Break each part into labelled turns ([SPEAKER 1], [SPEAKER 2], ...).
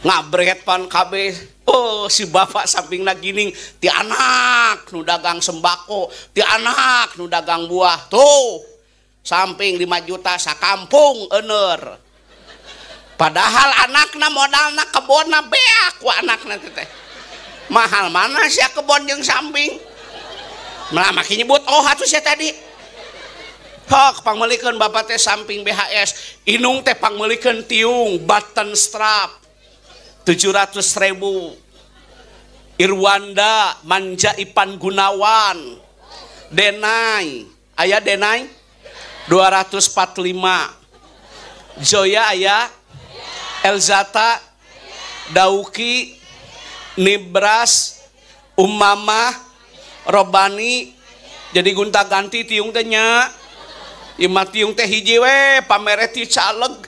[SPEAKER 1] ngabret pan kabeh. Oh si bapak sampingna gining ti anak nu dagang sembako, ti anak nu dagang buah tuh samping 5 juta sakampung euner. Padahal anakna modalna kebonna beak ku anakna teh. Mahal mana sia kebon jeung samping. Malah makin nyebut oh atuh sia tadi. Hok pangmelikeun bapak teh samping BHS, inung teh pangmelikeun tiung button strap 700.000. Irwanda Manja Ipan Gunawan Denai aya Denai 245. Joya aya Elzata Dauki Nibras Umamah Robani. Jadi gunta ganti tiung teh nya. Imah tiung teh hiji we pamere ti caleg.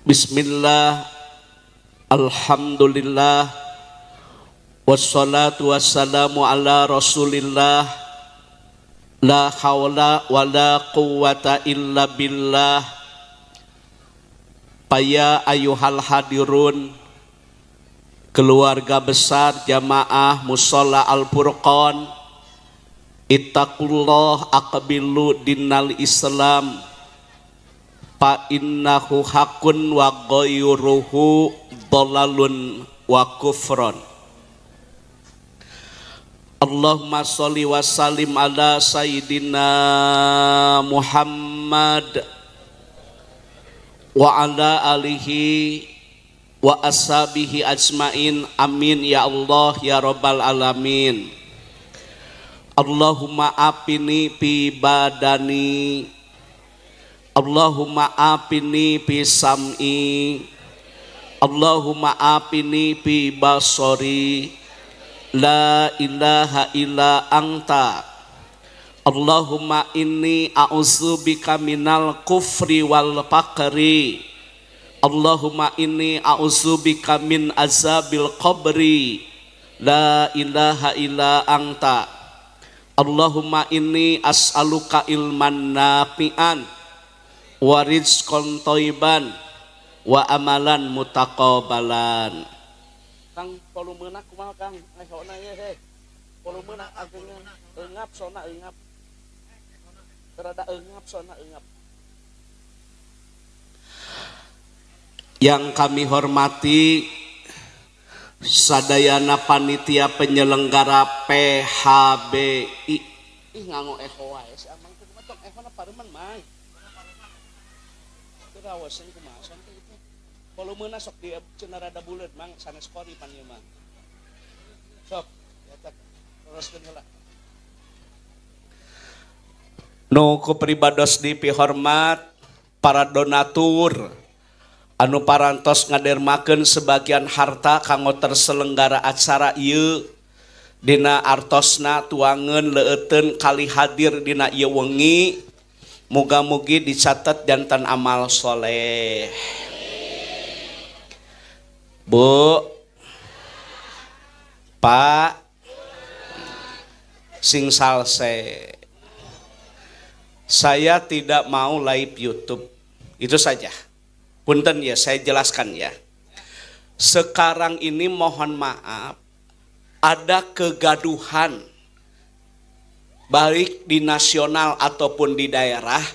[SPEAKER 1] Bismillah, alhamdulillah, wassalatu wassalamu ala rasulillah, la hawla wa la quwata illa billah. Paya ayuhal hadirun, keluarga besar jamaah musola Al-Furqan, ittaqullah aqbilu dinal Islam, fa innahu hakun wa ghayruhu dhalalun wa kufron. Allahumma sholli wa sallim ala sayyidina Muhammad wa ala alihi wa ashabihi ajmain. Amin ya Allah ya rabbal alamin. Allahumma apini fi badani, Allahumma apini fi sam'i, Allahumma apini fi basori, la ilaha illa anta. Allahumma inni a'udzubika minal kufri wal faqri, Allahumma inni a'udzubika min azabil qabri, la ilaha illa anta. Allahumma inni as'aluka ilman nafi'an wa rizqan thayyiban wa amalan mutaqabbalan. Kang volumena kumaha Kang? Ngaisona ye he. Volumena agengna eungap sona eungap. Rada eungap sona eungap. Yang kami hormati sadayana panitia penyelenggara PHBI. Ih nganggo eho wae si amang teh matok ehona pareuman mah. Rawasan kumaha sampai itu volumena sok di cenah rada buleut mang sanes kori pan ieu mah sok eta teruskeun heula nu ku pribados dipihormat para donatur anu parantos ngadermakeun sebagian harta kanggo terselenggara acara ieu dina artosna tuangeun leueteun kali hadir dina ieu wengi. Muga-mugi dicatat jantan amal soleh. Bu, Pak, sing salse. Saya tidak mau live YouTube. Itu saja. Punten ya, saya jelaskan ya. Sekarang ini mohon maaf, ada kegaduhan baik di nasional ataupun di daerah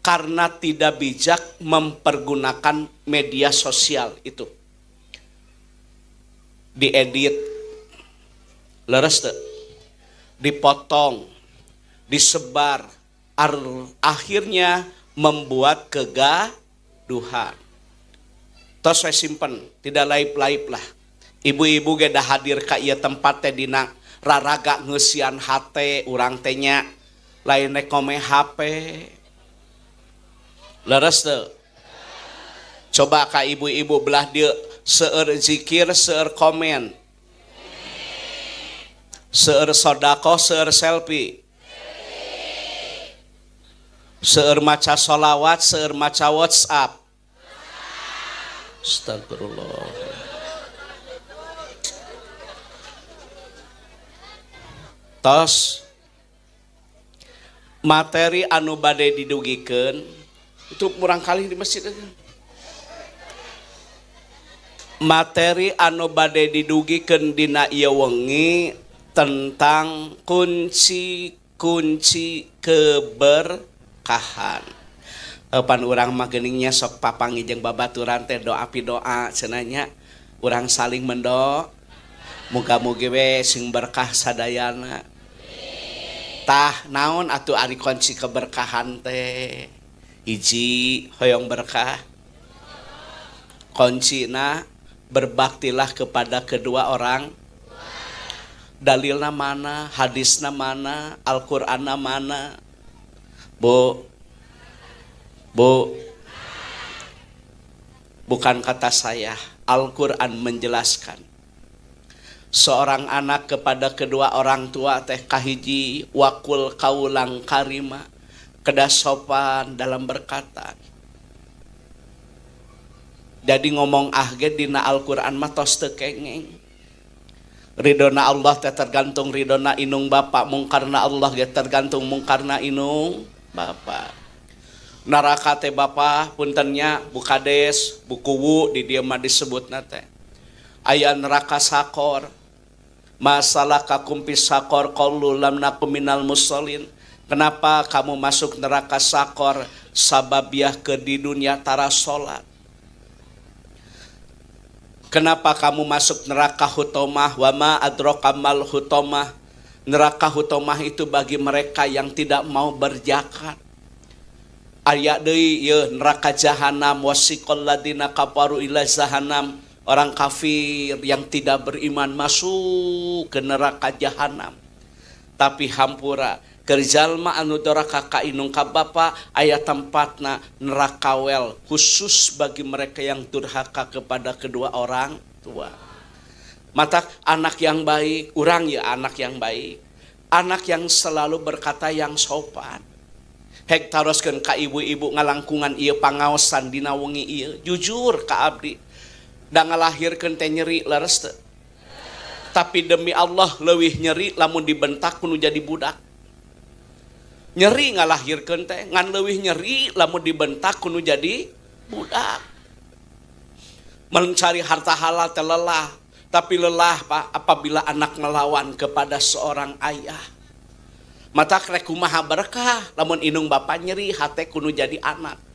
[SPEAKER 1] karena tidak bijak mempergunakan media sosial itu. Diedit, leres teu, dipotong, disebar, akhirnya membuat kegaduhan. Tos saya simpen, tidak laip-laip lah. Ibu-ibu ge dah hadir ka ieu tempat teh dina raraga ngeusian hate urang teh nya lain rek ngomeh HP. Leres teu? Coba ka ibu-ibu belah dieu seueur zikir, seueur komen. Seueur sodako, seueur selfie. Seueur maca sholawat, seueur maca WhatsApp. Astagfirullah. tos materi anu bade didugikeun itu murang kali di masjid aja. Materi anu bade didugikeun dina ieu wengi tentang kunci-kunci keberkahan. Pan urang mah geuningnya sok papangi jeung babaturan teh doa pi doa cenanya urang saling mendo muga-mugi we sing berkah sadayana. Tah naon atuh ari kunci keberkahan teh? Hiji hoyong berkah. Kuncina berbaktilah kepada kedua orang. Dalilna mana? Hadisna mana? Al-Qur'anna mana? Bu, bukan kata saya. Al-Qur'an menjelaskan. Seorang anak kepada kedua orang tua teh kahiji wakul kaulang karima, kedah sopan dalam berkata. Jadi ngomong ahge dina Al-Qur'an mah tos teu kengeng. Ridona Allah teh tergantung ridona inung bapa, mungkarna Allah ge tergantung mungkarna inung bapa. Neraka teh bapa puntennya Bukades, Bukuwu di dieu mah disebutna teh. Aya neraka sakor. Masalah kakumpis sakor qalu lam nakum minal musallin. Kenapa kamu masuk neraka sakor? Sababiah ke di dunia tara salat. Kenapa kamu masuk neraka hutomah? Wama adraka mal hutomah. Neraka hutomah itu bagi mereka yang tidak mau berzakat. Aya deui ieu neraka jahanam wasiqal ladina kafaru ila jahanam. Orang kafir yang tidak beriman masuk ke neraka jahanam. Tapi hampura kerjalma anu doraka ka inung ka bapa aya tempatna neraka wel khusus bagi mereka yang durhaka kepada kedua orang tua. Mata anak yang baik, urang ya anak yang baik. Anak yang selalu berkata yang sopan. Hek taroskeun ka ibu-ibu ngalangkungan ieu pangaosan dina wengi ieu. Jujur ka abdi. Da ngalahirkeun teh nyeri leres teu? Tapi demi Allah leuwih nyeri lamun dibentak kudu jadi budak. Nyeri ngalahirkeun teh ngan leuwih nyeri lamun dibentak kudu jadi budak. Mencari harta halal teh lelah, tapi lelah Pak apabila anak melawan kepada seorang ayah. Mata krek kumaha berkah lamun inung bapa nyeri hate kudu jadi anak.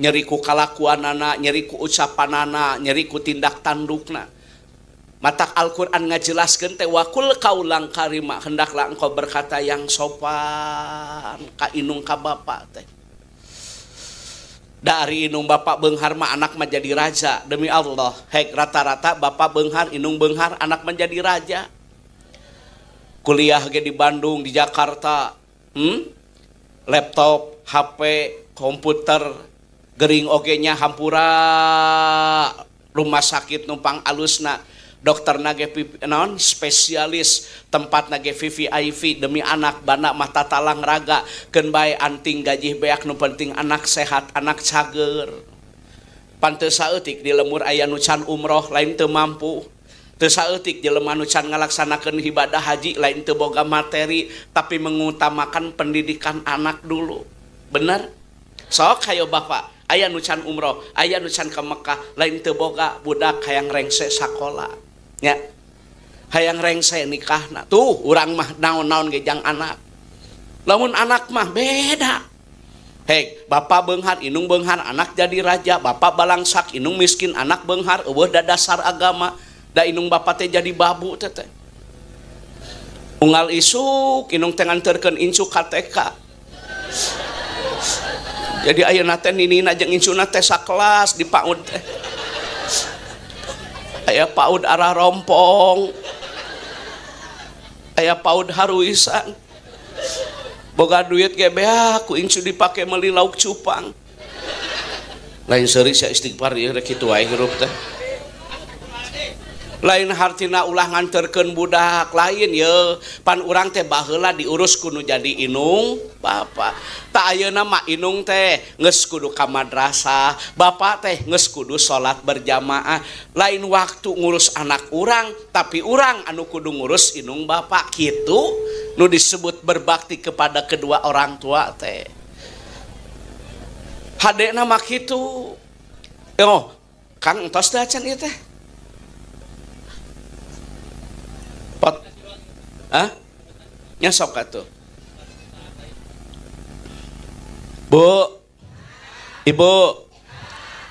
[SPEAKER 1] Nyeri ku kalakuanana, nyeri ku ucapanana, nyeri ku tindak tandukna. Mata Al-Qur'an ngajelaskeun teh wakul kaulang karima, hendaklah engkau berkata yang sopan ka inung ka bapa teh. Dari inung bapa beunghar mah anak mah jadi raja demi Allah. Hek rata-rata bapa beunghar, inung beunghar anak menjadi raja. Kuliah ge di Bandung, di Jakarta. Laptop, HP, komputer gering oge-nya hampura rumah sakit numpang alusna dokter nage non spesialis tempat nage VVIP demi anak bana mata talang raga keun bae anting gajih beak nu penting anak sehat anak cager panteu saeutik di lemur aya nu can umroh lain teu mampu teu saeutik jelema nu can ngalaksanakeun ibadah haji lain teu boga materi tapi mengutamakan pendidikan anak dulu bener sok hayo bapak aya nu can umroh, aya nu can ka Mekah, lain teu boga budak hayang rengse sakola. Nya. Hayang rengse nikahna. Tuh, urang mah naon-naon ge jang anak. Lamun anak mah beda. Hei, bapa beunghar, inung beunghar, anak jadi raja, bapa balangsak, inung miskin, anak beunghar, eueuh da dasar agama, da inung bapa teh jadi babu teh. Unggal isuk, inung teh nganterkeun incu KTK. Jadi ayeuna teh ninina jeung incuna teh sakelas di PAUD teh. Aya PAUD arah Rompong. Aya PAUD Haruisan. Boga duit ge beak ku incu dipake meuli lauk cupang. Lain seuri sia istighfar ieu rek kitu wae hirup teh. lain hartina ulah nganterkeun budak lain ye pan urang teh baheula diurus kudu jadi inung bapak tak ayeuna mah inung teh geus kudu ka madrasah bapak teh geus kudu salat berjamaah lain waktu ngurus anak urang tapi urang anu kudu ngurus inung bapak kitu nu disebut berbakti kepada kedua orang tua teh hadena mah kitu oh Kang entos teh acan ieu teh pot nyesok atuh Bu Ibu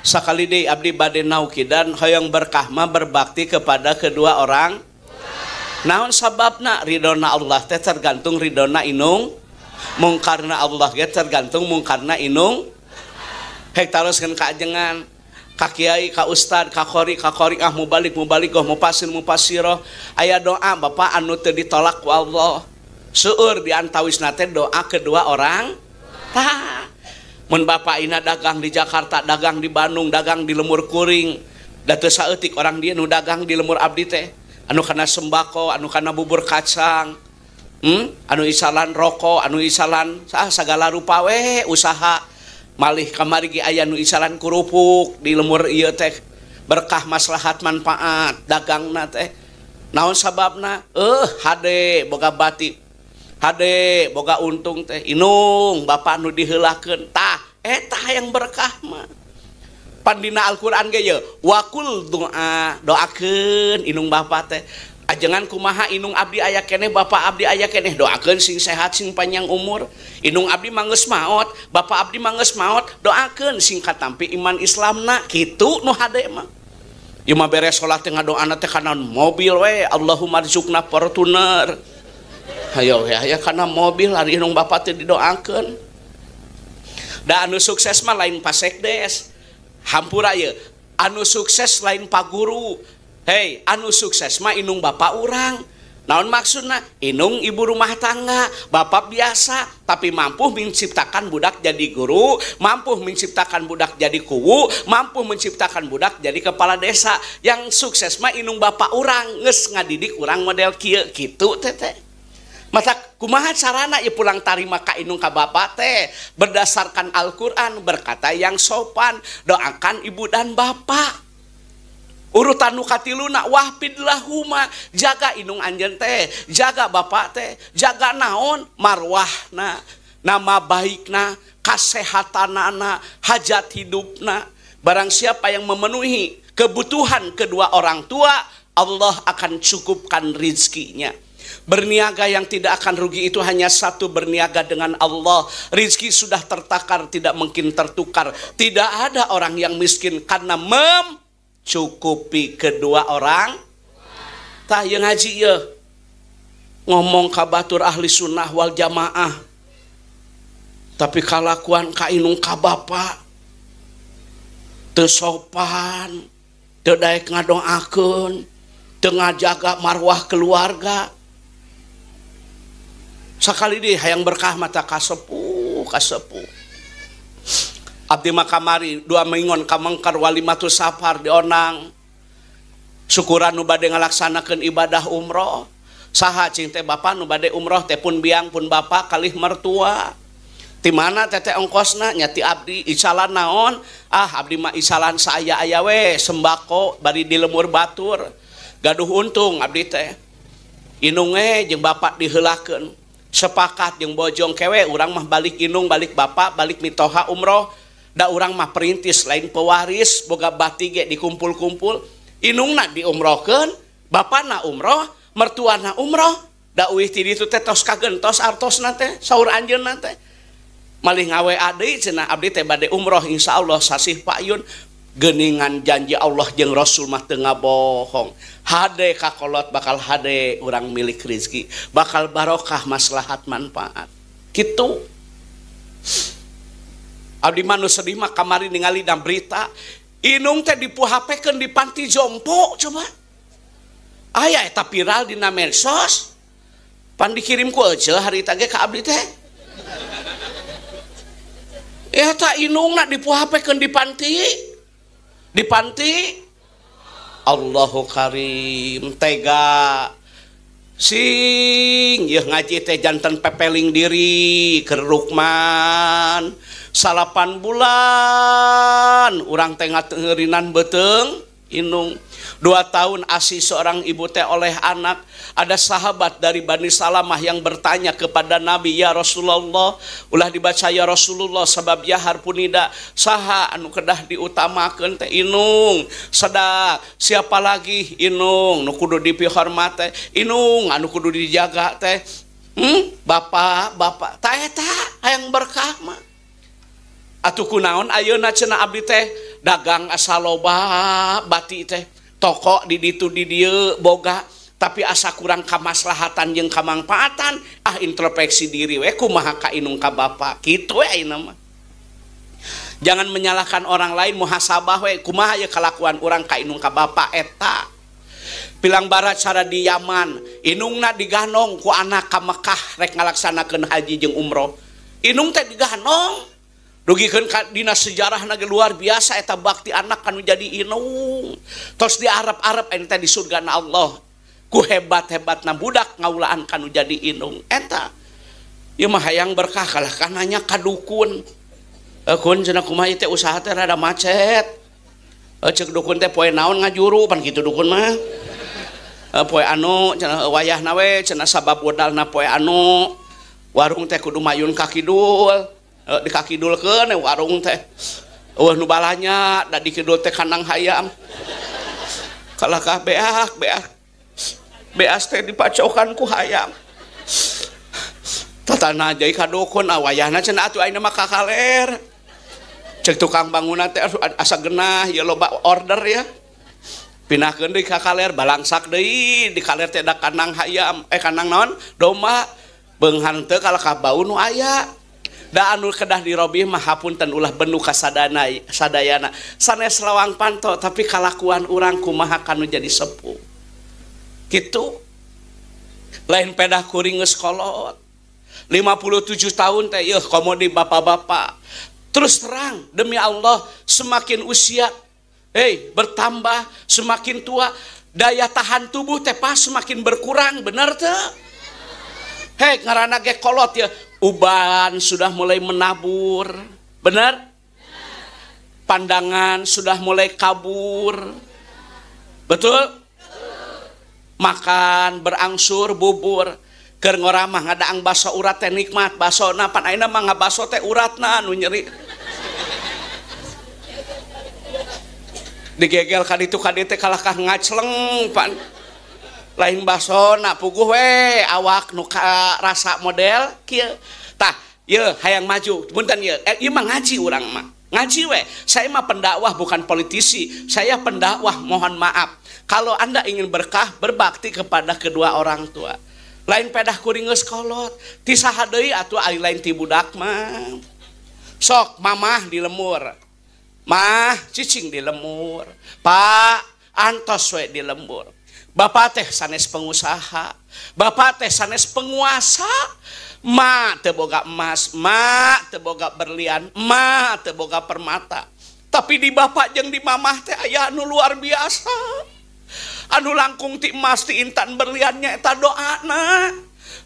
[SPEAKER 1] sakali deui abdi bade naukidan hoyong berkah mah berbakti kepada kedua orang naon sababna ridona Allah teh tergantung ridona inung mungkarna Allah ge tergantung mungkarna inung hek taroskeun ka ajengan ka kiai ka ustad ka qori ah mubalik goh mupassiroh aya doa Bapak anu teu ditolak ku Allah seueur di antawisna teh doa kedua orang tah mun Bapak ina dagang di Jakarta dagang di Bandung dagang di Lemur Kuring da teu saeutik orang dia nu dagang di Lemur abdi teh anu kana sembako anu kana bubur kacang anu isalan rokok anu isalan sagala rupa we usaha malih kamari ge aya nu isalan kurupuk di lemur ieu teh berkah maslahat manfaat dagangna teh naon sababna hade boga bati hade boga untung teh inung Bapak nu diheulakeun tah eta yang berkah mah pan dina Al-Qur'an ge ye wakul doakeun inung Bapak teh ajengan kumaha inung abdi aya keneh Bapak abdi aya keneh doakeun sing sehat sing panjang umur inung abdi mah geus maot Bapak abdi mah geus maot doakeun sing katampi iman Islamna kitu nu hade mah ieu mah beres salat teh ngadoana teh kana mobil we Allahumma rzuqna Fortuner hayo we aya kana mobil ari inung Bapak teh didoakeun da anu sukses mah lain pasekdes hampura ye anu sukses lain pak guru hei anu sukses mah inung Bapak urang naon maksudna inung ibu rumah tangga Bapak biasa tapi mampu menciptakan budak jadi guru mampu menciptakan budak jadi kuwu mampu menciptakan budak jadi kepala desa yang sukses mah inung Bapak urang geus ngadidik urang model kieu kitu teh mata kumaha carana ieu pulang tarima ka inung ka Bapak teh berdasarkan Al-Qur'an berkata yang sopan doakan ibu dan bapak urutan nu katiluna wahfid lahuma jaga inung anjeun teh jaga Bapak teh jaga naon marwahna nama baikna kasehatanana hajat hidupna barang siapa yang memenuhi kebutuhan kedua orang tua Allah akan cukupkan rizkinya berniaga yang tidak akan rugi itu hanya satu berniaga dengan Allah rizki sudah tertakar tidak mungkin tertukar tidak ada orang yang miskin karena cukupi kedua orang tah yang ngaji ya ngomong ka batur ahli sunnah wal jamaah tapi kalakuan ka inung ka Bapak teu sopan teu daek ngadoakeun teu ngajaga marwah keluarga sakali deui hayang berkah mata kasepuh abdi mah kamari dua mengon kamengkar walimatus safar di Onang syukuran nu bade ngalaksanakeun ibadah umroh saha cing teh Bapak nu bade umroh teh pun biang pun Bapak kalih mertua ti mana teh ongkosna nya ti abdi isalan naon abdi mah isalan saaya-aya we sembako bari di lemur batur gaduh untung abdi teh inung jeung Bapak diheulakeun sepakat jeung bojong kewe urang mah balik inung balik Bapak balik mitoha umroh da urang mah perintis lain pewaris boga bati ge dikumpul-kumpul inungna diumrohkeun bapana umroh mertuana umroh da uih ti ditu teh tos kagentos artosna teh saur anjeunna teh malih ngawe deui cenah abdi teh bade umroh insyaallah sasih payun geuningan janji Allah jeung Rasul mah teu ngabohong hade kakolot bakal hade urang milik rezeki bakal barokah maslahat manfaat kitu abdi mah nu sedih mah kamari ningali na berita inung teh dipuhapekeun di panti jompo coba aya eta viral dina medsos pan dikirim ku ece hari tage ka abdi teh eta inungna dipuhapekeun di panti Allahu Karim tega sing ya ngaji teh jantan pepeling diri ke Rukman 8 bulan urang teh ngateungerinan beteng inung 2 tahun ASI seorang ibu teh oleh anak. Ada sahabat dari Bani Salamah yang bertanya kepada Nabi, ya Rasulullah, ulah dibaca ya Rasulullah sabab yahar punida saha anu kedah diutamakeun teh inung sadak siapa lagi inung nu kudu dipihormat teh inung anu kudu dijaga teh bapak tah eta hayang berkah mah atuh kunaon ayeuna cenah abdi teh dagang asa loba bati teh toko di ditu di dieu boga tapi asa kurang kamaslahatan jeung kamangpaatan introspeksi diri we kumaha ka inung ka bapa kitu we ayeuna mah jangan menyalahkan orang lain muhasabah we kumaha ye kalakuan urang ka inung ka bapa eta pilang barat cara di Yaman inungna diganong ku anak ka Mekah rek ngalaksanakeun haji jeung umroh inung teh diganong dugikeun ka dina sejarahna ge luar biasa eta bakti anak kanu jadi inung tos di Arab-Arab ente di surgana Allah ku hebat-hebatna budak ngaulaan kanu jadi inung eta ieu mah hayang berkah kalah kananya kadukun kun cenah kumaha teh usaha teh rada macet ceuk dukun teh poe naon ngajuru pan kitu dukun mah poe anu cenah wayahna we cenah sabab modalna poe anu warung teh kudu mayun ka kidul dikakidulkeun warung teh nu balanya da di kidul teh kandang hayam kalah kah beas teh dipacokan ku hayam tatana jadi kadukun awayahna cenah atuh ayeuna mah kakaler cek tukang bangunan teh asa genah ya loba order ya pinahkeun deui ka kaler balangsak deui di kaler teh da kandang hayam kandang naon domba beunghan teu kalah ka bau nu aya da anu kedah dirobih mah hapunten ulah benu sadayana sanes lawang panto tapi kalakuan urang kumaha kanu jadi sepuh gitu lain pedah kuring geus kolot 57 tahun teh yeuh komodi bapak-bapak terus terang demi Allah semakin usia bertambah semakin tua daya tahan tubuh teh pas semakin berkurang bener teh ngaranna ge kolot ya uban sudah mulai menabur bener pandangan sudah mulai kabur betul makan berangsur bubur keur ngoramah ngadaang baso urat teh nikmat basona pan ayeuna mah ngabaso teh uratna anu nyeri digegel ka ditu ka dieu teh kalah kah ngacleng pan lain basona puguh we awak nu rasa model kieu tah ye hayang maju punten ye ieu mah ngaji urang mah ngaji we saya mah pendakwah bukan politisi saya pendakwah mohon maaf kalau Anda ingin berkah berbakti kepada kedua orang tua lain pedah kuring geus kolot ti saha deui atuh ari lain ti budak mah sok mamah di lemur mah cicing di lemur pak antos we di lembur bapak teh sanes pengusaha bapak teh sanes penguasa ma teu boga emas ma teu boga berlian ma teu boga permata tapi di bapak jeung di mamah teh aya anu luar biasa anu langkung ti emas ti intan berliannya eta doana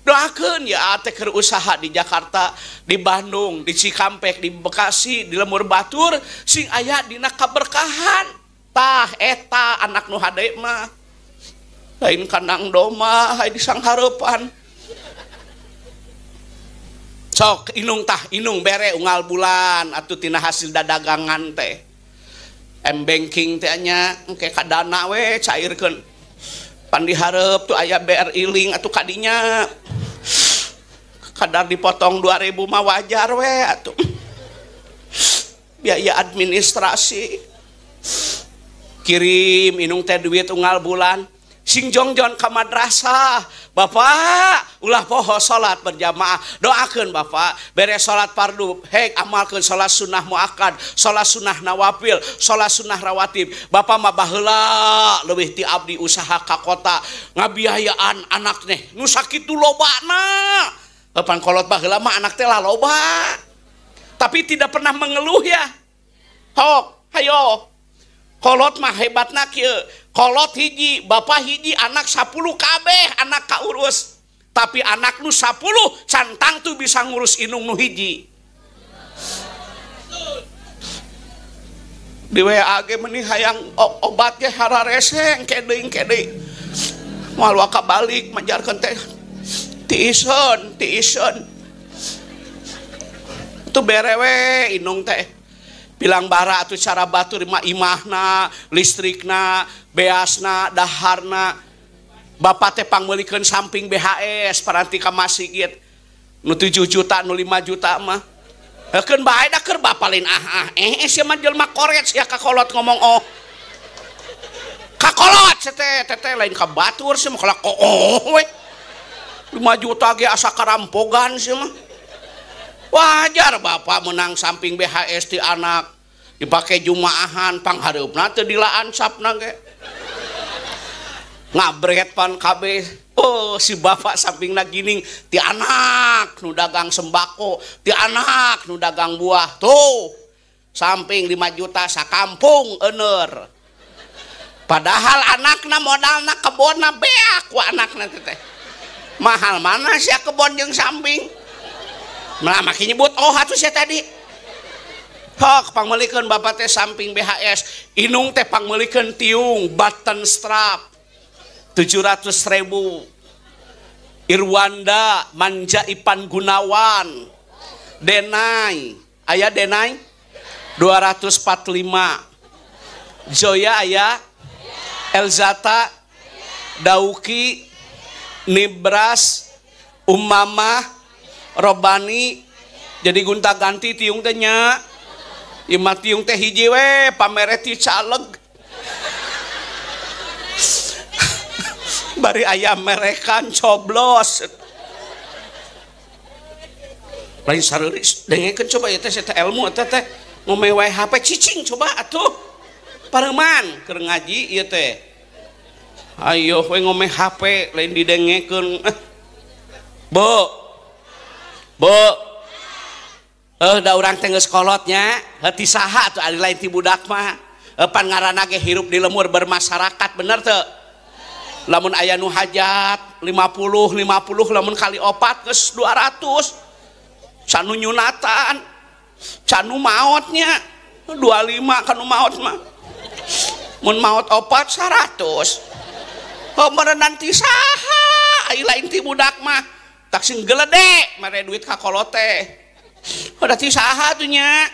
[SPEAKER 1] doakeun ya teh keur usaha di Jakarta di Bandung di Cikampek di Bekasi di Lemur Batur sing aya dina kaberkahan tah eta anak nu hade mah lain kandang domba hay disang harapan sok inung tah inung bere unggal bulan atuh tina hasil dagangan teh banking teh nya engke ka dana we cairkeun pan dihareup tuh aya BRI link atuh kadinya kadar dipotong 2000 mah wajar we atuh biaya administrasi kirim inung teh duit unggal bulan sing jongjon ka madrasah bapak ulah poho salat berjamaah doakeun bapak beres salat fardu amalkeun salat sunnah muakkad salat sunnah nawafil salat sunnah rawatib bapak mah baheula leuwih ti abdi usaha ka kota ngabiayaan anak teh nu sakitu lobana pan kolot baheula mah anak teh loba tapi tidak pernah mengeluh ya hok hayo Kolot mah hebatna kieu. Kolot hiji, bapak hiji, anak 10 kabeh anak kaurus. Tapi anak nu 10 cantang tuh bisa ngurus inung nu hiji. Di WA ge meuni hayang obat ge harareseng kedeing. Moal waka balik manjarkeun teh tiisen. Tu berewe inung teh. Bilang bara atuh cara batur imahna, listrikna, beasna, daharna. Bapak teh pangmeulikeun samping BHS paranti ka masjid. Nu 7 juta, nu 5 juta mah. Hekeun bae da keur bapak lain sia mah jelema koret sia ka kolot ngomong ka kolot teteh lain ka batur sia mah kalak we. 5 juta ge asa karampogan sia mah. Wajar bapak menang samping BHS ti anak dipake jumaahan panghareupna teu dilaan sapna ge ngabret pan kabeh. Si bapak sampingna gining ti anak nu dagang sembako, ti anak nu dagang buah tuh samping 5 juta sakampung euner. Padahal anakna modalna kebonna beak ku anakna teh. Mahal mana sia kebon jeung samping. Malah makin nyebut atuh sia tadi. Hok pangmeulikeun bapak teh samping BHS, inung teh pangmeulikeun tiung button strap 700.000. Irwanda Manja Ipan Gunawan Denai aya Denai 245. Joya aya Elzata Dauki Nibras Umamah Robani. Jadi gunta ganti tiung teh nya. Imah tiung teh hiji we pamere ti caleg. Bari ayam merekan coblos. Lain sareuris dengekeun coba ya teh eta ilmu eta teh ngomewe HP cicing coba atuh. Pareuman keur ngaji ieu teh. Ayo we ngomeh HP lain didengekeun. Bo. Da urang teh geus kolotnya, heuti saha atuh ari lain ti budak mah. Pan ngaranna ge hirup di lemur bermasyarakat bener teu? Lamun aya nu hajat 50 lamun kali 4 geus 200. Canu nyunatan, canu maotnya 25 kanu maot mah. Mun maot 4 100. Merenang ti saha ai lain ti budak mah. Tak sing geledek mere duit ka kolot teh. Udah ti saha tuh nya.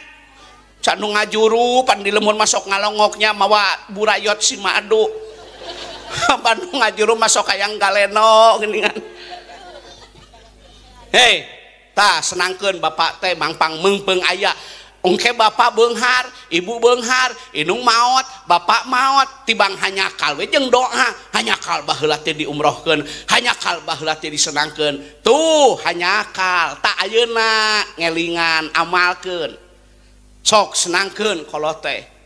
[SPEAKER 1] Canu ngajuru pan di lemur masuk ngalongoknya mawa burayot si madu. Bandung ngajuru masuk kayang galeno geuningan. Hei, tah senangkeun bapak teh mangpang meungpeung aya. Ungke bapak beunghar, ibu beunghar, inung maot, bapak maot, tibang hanyakal we jeung doa, hanyakal baheula teh diumrohkeun, hanyakal baheula teh disenangkeun. Tuh hanyakal, tak ayeuna ngelingan amalkeun. Sok senangkeun kolot teh.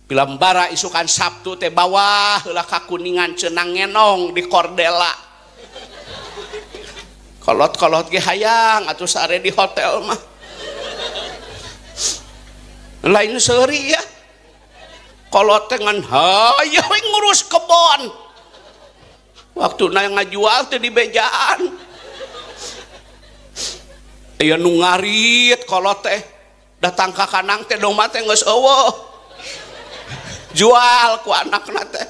[SPEAKER 1] Bilambara isukan Sabtu teh bawa heula ka Kuningan ceunang ngenong di Kordela. Kolot-kolot ge hayang atuh sare di hotel mah. Lain seuri ya. Kolot teh ngan hayang we ngurus kebon. Waktuna ngajual teh di bejaan. Aya nu ngarit kolot teh datang ka kanang teh domba teh geus eueuh. Jual ku anakna teh.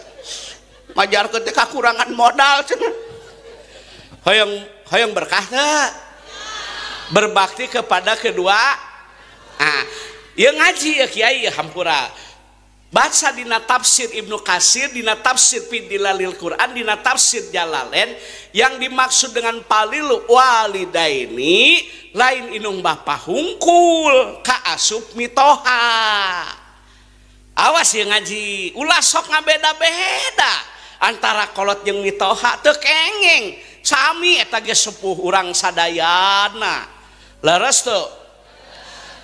[SPEAKER 1] Majarkeun teh kakurangan modal cenah. Hayang berkah teh. Berbakti kepada kedua. Ieu ngaji ya kiai ya hampura. Baca dina tafsir Ibnu Katsir, dina tafsir Fidilalil Quran, dina tafsir Jalalain yang dimaksud dengan palil walidaini lain inung bapa hungkul ka asup mitoha. Awas ya ngaji, ulah sok ngabeda-beda antara kolot jeung mitoha teu kengeng. Sami eta ge sepuh urang sadayana. Leres teu?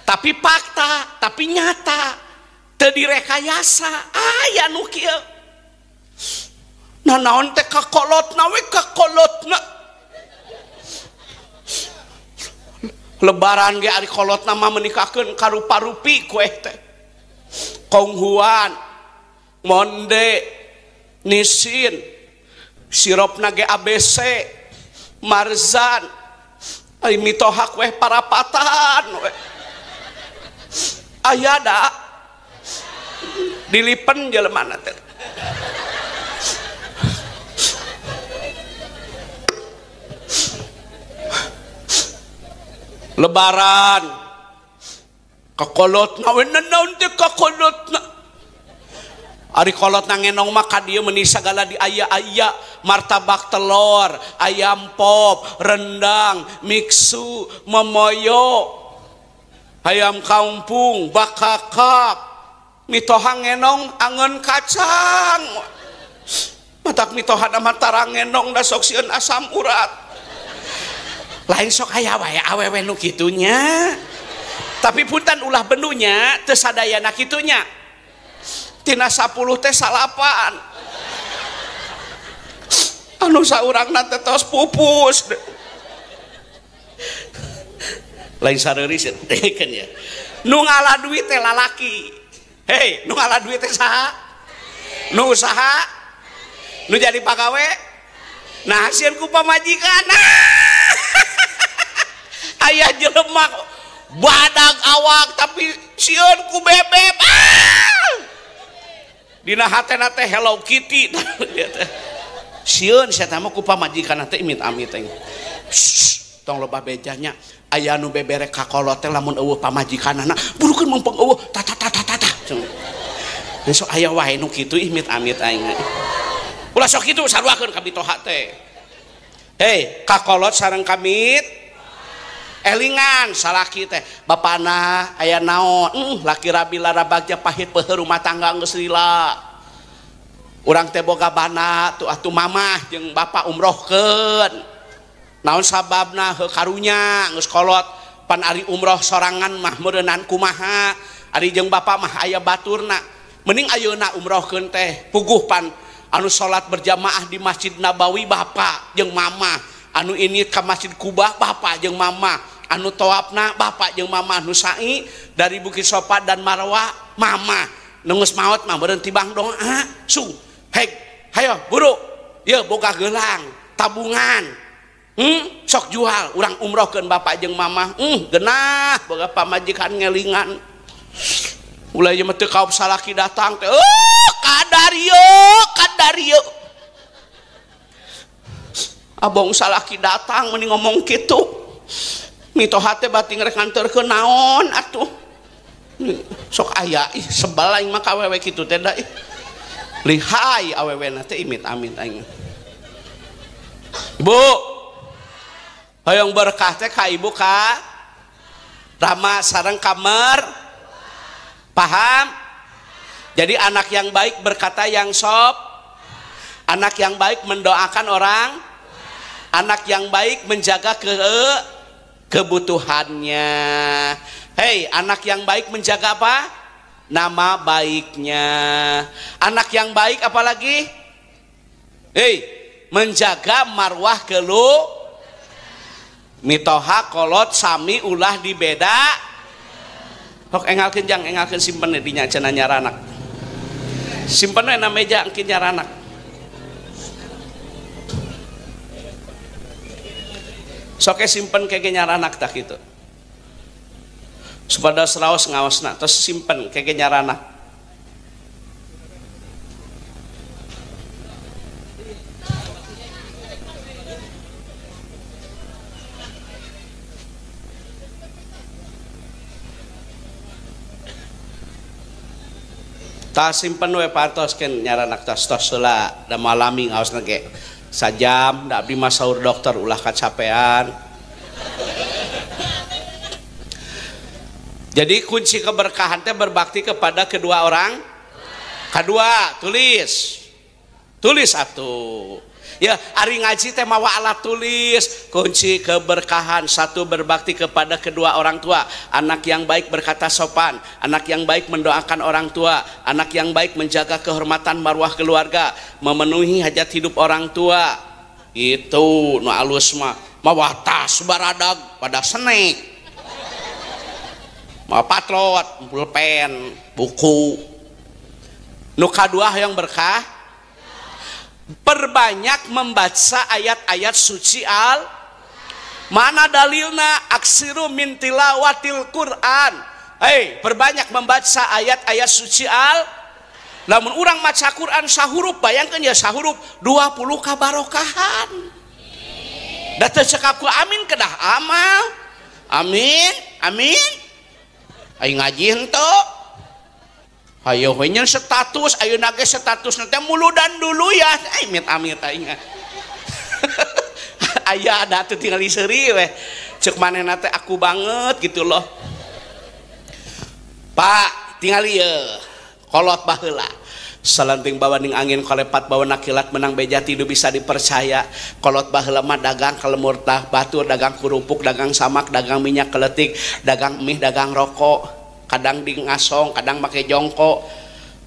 [SPEAKER 1] Tapi fakta, tapi nyata, teu direkayasa. Aya nu kieu. Nah naon teh kakolotna we kakolotna. Lebaran ge ari kolotna mah menikahkeun ka rupa-rupi ku teh. Konghuan monde nisin sirup nage ABC marzan ai mitohak weh parapatan weh aya da dilipen jelema teh lebaran kakolotna we naon teh kakolotna ari kolotna ngenong mah ka dieu meuni sagala di aya-aya martabak telur ayam pop rendang miksu momoyo ayam kampung bakakak mitohang ngenong angeun kacang matak mitohan mah tarang ngenong da sok sieun asam urat lain sok aya wae awewe nu kitunya tapi punten ulah benunya teu sadayana kitunya tina 10 teh salapan anu saurangna teh tos pupus lain sareuris kan ya nu ngala duit teh lalaki hei nu ngala duit teh saha nu usaha nu jadi pagawe nah hasil ku pamajikan ayah jelema badag awak tapi sieun ku bebeb dina hatena teh Hello Kitty sieun sia teh mah ku pamajikan teh imit-amit teh tong loba bejanya aya nu beberek ka kolot teh lamun eueuh pamajikanana burukeun mempeng eueuh tata besok aya wae nu kitu imit-amit aing ulah sok kitu saruakeun ka bitoha teh hei ka kolot sareng kamit elingan salaki teh bapana aya naon laki rabi larabagja pahit peuheur rumah tangga geus lila urang teh boga bana tuh atuh mamah jeung bapa umrohkeun naon sababna heuh karunya geus kolot pan ari umroh sorangan mah meureunan kumaha ari jeung bapa mah aya baturna mending ayeuna umrohkeun teh puguh pan anu salat berjamaah di Masjid Nabawi bapa jeung mama anu ini ka Masjid Kubah bapa jeung mama anu tawafna bapa jeung mama anu sa'i dari Bukit Sofa dan Marwah mama nu geus maot mah beureun tibang doa sung hek hayo buru ye boga geulang tabungan sok jual urang umrohkeun bapa jeung mama geunah boga pamajikan ngelingan ulah ieu mah teu kaop salaki datang teh kadario abong salaki datang mending ngomong kitu mitoha teh bating rek nganterkeun naon atuh sok aya ih sebal aing mah ka awewe kitu teh da ih lihai awewena teh imit-amit aing ibu hoyong berkah teh ka ibu ka Rama sareng kamar paham jadi anak yang baik berkata yang sop anak yang baik mendoakan orang anak yang baik menjaga kebutuhannya hei anak yang baik menjaga apa nama baiknya anak yang baik apalagi hei menjaga marwah kelu mitoha kolot sami ulah dibeda hok engalkeun jang engalkeun simpen di nya cenah nyaranak simpen we na meja engkeun nyaranak sok simpen kege nyaranak tah kitu supados raos ngaosna tos simpen kege nyaranak tah simpen we patoskeun nyaranak tos heula da malami ngaosna ge sajam da abdi mah saur dokter ulah kacapean jadi kunci keberkahan teh berbakti kepada kedua orang kedua tulis atuh ya ari ngaji teh mawa alat tulis kunci keberkahan satu berbakti kepada kedua orang tua anak yang baik berkata sopan anak yang baik mendoakan orang tua anak yang baik menjaga kehormatan marwah keluarga memenuhi hajat hidup orang tua itu nu alus mah mawa tas baradag pada snack mawa patrot pulpen buku Nu kadua yang berkah, perbanyak membaca ayat-ayat suci mana dalilna aksiru min tilawatil Quran. Perbanyak membaca ayat-ayat suci lamun urang maca Quran sahurup, bayangkan ya sahurup 20 kabarokahan. Da teu cekaku amin kedah amal. Amin, amin. Ai ngaji henteu. Hayo we nyen status, ayeuna ge status teh muludan dulu ya. Amit-amit aing. Aya ada tuh tinggal seuri weh. Cek manehna teh aku banget gitu loh. Pak, tinggal ieu. Kolot baheula. Salanting bawaning angin kolepat bawana kilat menang beja tidu bisa dipercaya. Kolot baheula mah dagang kalemur tah batur, dagang kerupuk, dagang samak, dagang minyak keletik, dagang mie, dagang rokok, kadang di ngasong, kadang make jongkok.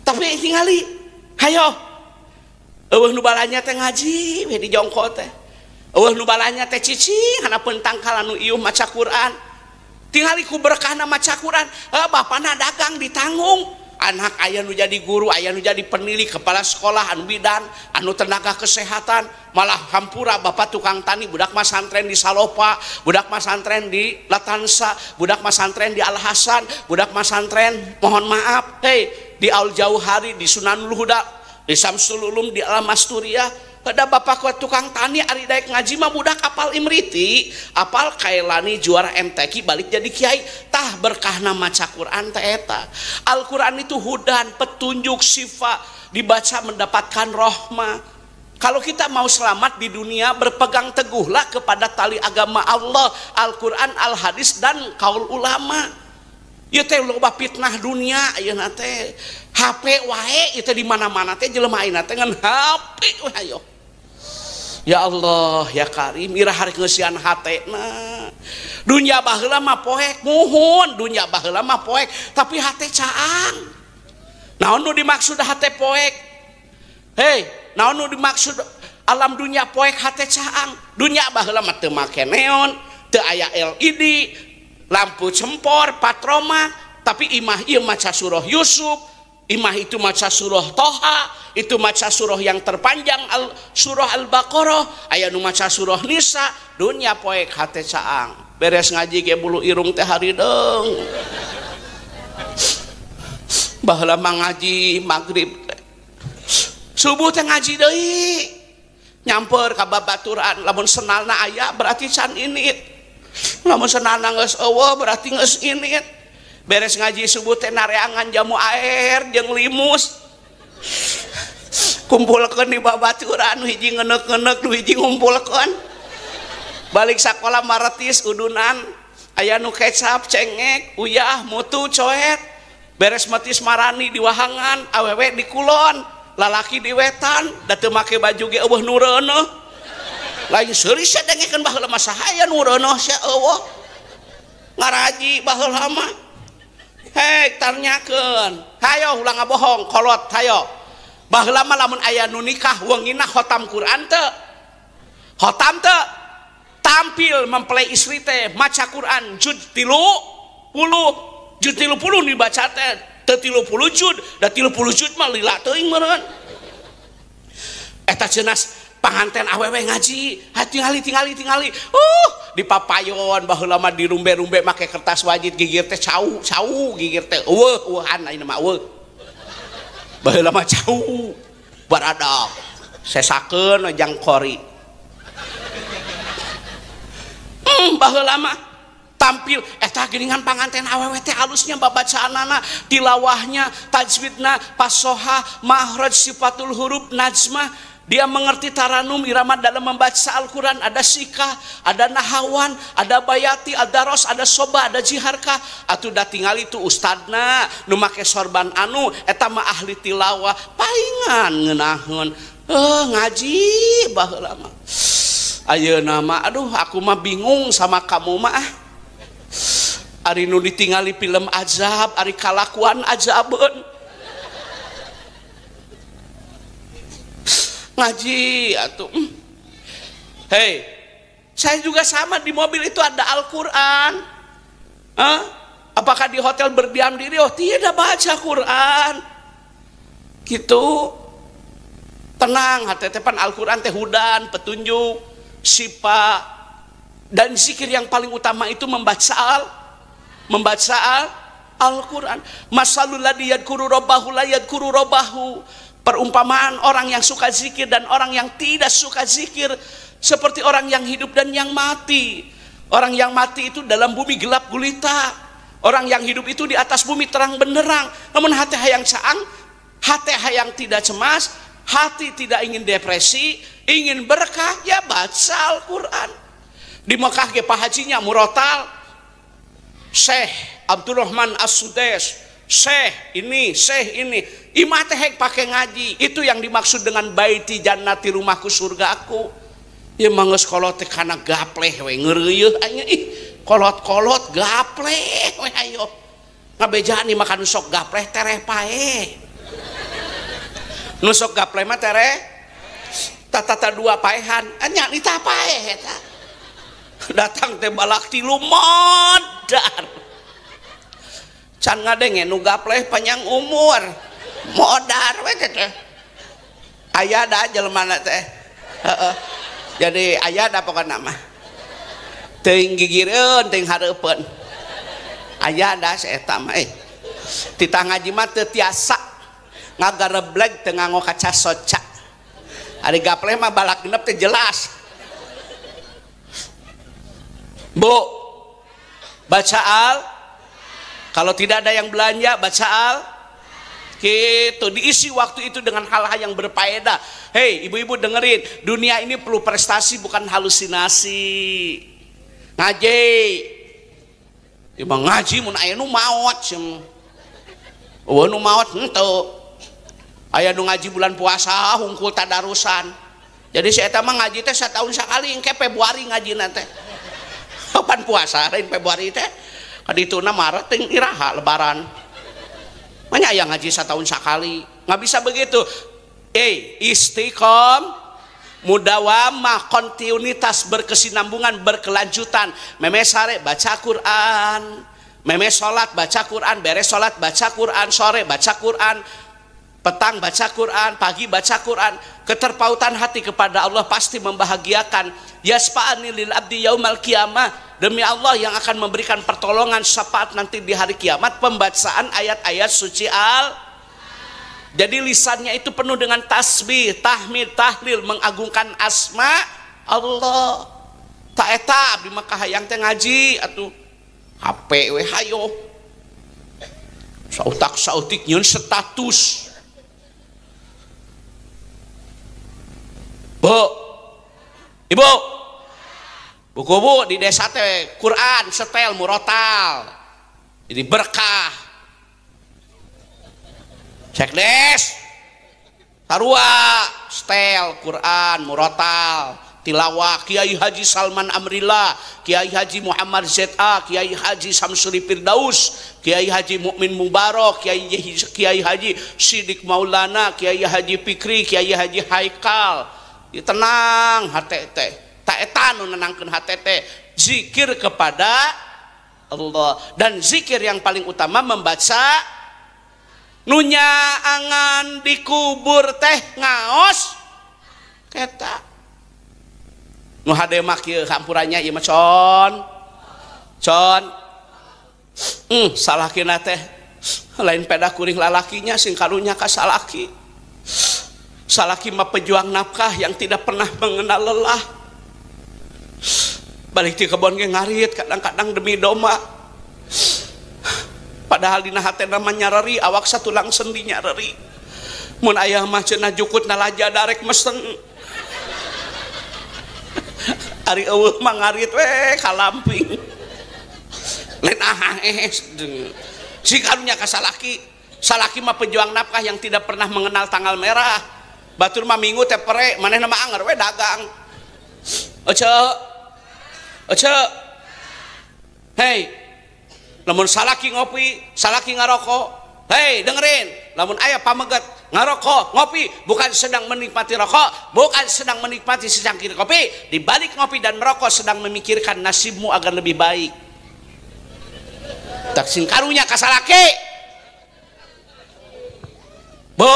[SPEAKER 1] Tapi tingali hayo eueuh nu balanya teh ngaji we di jongkok teh. Eueuh nu balanya teh cicing hanapeun tangkal anu ieuh maca Quran. Tingali ku berkahna maca Quran, bapana dagang ditanggung. Anak aya nu jadi guru, aya nu jadi penili, kepala sekolah, anu bidan, anu tenaga kesehatan, malah hampura bapak tukang tani, budak masantren di Salopa, budak masantren di Latansa, budak masantren di Al Hasan, budak masantren mohon maaf, di Al Jauhari, di Sunanul Huda, di Samsul Ulum, di Al Masturia. Pada bapak kuat tukang tani ari daek ngaji mah budak apal Imriti, apal Kailani juara MTQ balik jadi kiai. Tah berkahna maca Quran teh eta. Al-Quran itu hudan, petunjuk, syifa, dibaca mendapatkan rahmah. Kalau kita mau selamat di dunia, berpegang teguhlah kepada tali agama Allah, Al-Quran, Al-Hadis, dan kaul ulama. Ieu teh loba fitnah dunia ayeuna teh. HP wae ieu teh di mana-mana teh jelema ayeuna teh ngan HP wae ayo. Ya Allah ya Karim, ira hari ngeusian hatena. Dunya baheula mah poek, muhun dunya baheula mah poek, tapi hate caang. Naon nu dimaksud hate poek? Naon nu dimaksud alam dunya poek hate caang? Dunya baheula mah teu make neon, teu aya LED, lampu cempor, patroma, tapi imah ieu maca surah Yusuf, imah itu maca surah Toha, itu maca surah yang terpanjang surah Al-Baqarah, aya nu maca surah Nisa, dunya poek hate caang. Beres ngaji ge bulu irung teh harideung. Baheula mah ngaji magrib teh. Subuh teh ngaji deui. Nyamper ka babaturan, lamun senalna aya berarti can init. Lamun senalna geus eueuh berarti geus init. Beres ngaji subuh teh nareangan jamu air jeung limus. Kumpulkeun di babaturan, hiji ngeuneuk-ngeuneuk, hiji ngumpulkeun. Balik sekolah maratis udunan, aya nu kecap, cengek, uyah, mutu, coet. Beres metis marani di wahangan, awewe di kulon, lalaki di wetan, da teu make baju ge eueuh nu reuneuh. Lain seuri sadengekeun baheula mah saha nu reuneuh sia eueuh. Ngaraji baheula mah. Tarnyakeun. Hayo ulah ngabohong, kolot hayo. Baheula mah lamun aya nu nikah weungina khotam Quran teu? Khotam teu? Tampil mempelai istri teh maca Quran juz 30, juz 30 dibaca teh teu 30 juz, da 30 juz mah lila teuing meureun. Eta cenas panganten awewe ngaji, tingali. Di papayon baheula mah di rumbe-rumbe make kertas wajib gigir teh cau gigir teh eueuhan ayeuna mah eueuh. Baheula mah cau baradak sesakeun jang kori. Baheula mah tampil eta geuningan panganten awewe teh halusnya babacaanana, tilawahnya, tajwidna, fasoha, mahraj, sifatul huruf, najmah. Dia mengerti taranum irama dalam membaca Al-Quran. Ada sikah, ada nahawan, ada bayati, ada ros, ada soba, ada jiharkah. Atuh da tinggal itu ustadna nu make sorban anu eta mah ahli tilawah paingan ngeunaheun ngaji baheula mah. Ayeuna mah aduh aku mah bingung sama kamu mah. Ari nu ditingali film azab, ari kalakuan azabeun. Ngaji atuh. Saya juga sama, di mobil itu ada Al-Quran. Apakah di hotel berdiam diri? Oh tidak, baca Quran. gitu. Tenang, hatetepan Al-Quran teh hudan, petunjuk, sipa, dan zikir yang paling utama itu membaca Al-Quran. Masalul ladzi yadhkuru rabbahu la yadhkuru rabbahu. Perumpamaan orang yang suka zikir dan orang yang tidak suka zikir seperti orang yang hidup dan yang mati. Orang yang mati itu dalam bumi gelap gulita. Orang yang hidup itu di atas bumi terang benderang. Namun hati hayang caang, hati hayang tidak cemas, hati tidak ingin depresi, ingin berkah, ya baca Al-Quran. Di Mekah ge pahajinya murotal, Syekh Abdurrahman As-Sudais, Syekh ini, imah teh pakai ngaji. Itu yang dimaksud dengan baiti jannati, rumahku surga aku. Ya manggeus kolot teh kana gapleh we ngeureuh anya ih, kolot-kolot gapleh we ayo. Ngabejaan nih makan sok gapleh tereh pae. Nu sok gapleh mah tereh tata dua paehan, anya nita pae eta. Datang teh balak tilu modar. Can ngadenge nu gapleh panjang umur modar we teh aya da jelema teh jadi aya da pokona mah teuing gigireun teuing hareupeun aya da saeta mah titah ngaji mah teu tiasa ngagarebleg teu nganggo kaca soca ari gapleh mah balak genep teh jelas. Bu baca kalau tidak ada yang belanja, baca gitu, diisi waktu itu dengan hal-hal yang berfaedah. Hei ibu-ibu dengerin, dunia ini perlu prestasi bukan halusinasi. Ngaji, ibang ngaji mun aya nu maot sem, nu maot henteu. Aya nu ngaji bulan puasa hungkul tadarusan. Jadi si eta mah ngaji teh satahun sakali, engke Februari ngajina teh. Kapan puasa lain Februari teh? Kadituna Maret ting iraha lebaran. Manya yang ngaji setahun sekali, nggak bisa begitu. Istiqom, mudawamah, kontinuitas, berkesinambungan, berkelanjutan. Meme sare baca Quran, meme sholat baca Quran, beres sholat baca Quran, sore baca Quran, petang baca Quran, pagi baca Quran. Keterpautan hati kepada Allah pasti membahagiakan. Yasfa'ani lil abdi yaumal qiyamah. Demi Allah yang akan memberikan pertolongan syafaat nanti di hari kiamat, pembacaan ayat-ayat suci Jadi lisannya itu penuh dengan tasbih, tahmid, tahlil, mengagungkan asma Allah. Tak eta di Mekah hayang teh ngaji atuh HP we hayo. Sautak sautik nyeun status. Bu, ibu, buku di desa teh Quran setel murotal, jadi berkah. Cek des, tarua setel Quran murotal, tilawah Kiai Haji Salman Amrillah, Kiai Haji Muhammad ZA, Kiai Haji Samsuri Firdaus, Kiai Haji Mukmin Mubarak, Kiai Haji Sidik Maulana, Kiai Haji Fikri, Kiai Haji Haikal. Tenang hati teh, tak eta nu nenangkeun hati teh, zikir kepada Allah. Dan zikir yang paling utama membaca nunya angan dikubur teh ngaos keta nu hade mah kieu kampurannya ieu mah con salakina teh lain peda kuring lalakinya sing karunya ka salaki. Salaki mah pejuang nafkah yang tidak pernah mengenal lelah. Balik di kebon ge ngarit kadang-kadang demi doma. Padahal dina hatena mah nyareri, awak satulang sendi nyareri. Mun aya mah cenah jukut nalaja darek mesen. Ari eueuh mah ngarit we kalamping. Lain si karunya ka salaki. Salaki mah pejuang nafkah yang tidak pernah mengenal tanggal merah. Batur mah minggu teh pere, manehna mah anger we dagang. Ece. Hei. Lamun salaki ngopi, salaki ngarokok. Hei, dengerin. Lamun aya pameget ngarokok, ngopi, bukan sedang menikmati rokok, bukan sedang menikmati secangkir kopi. Di balik ngopi dan merokok sedang memikirkan nasibmu agar lebih baik. Tak sing karunya ka salaki. Bu,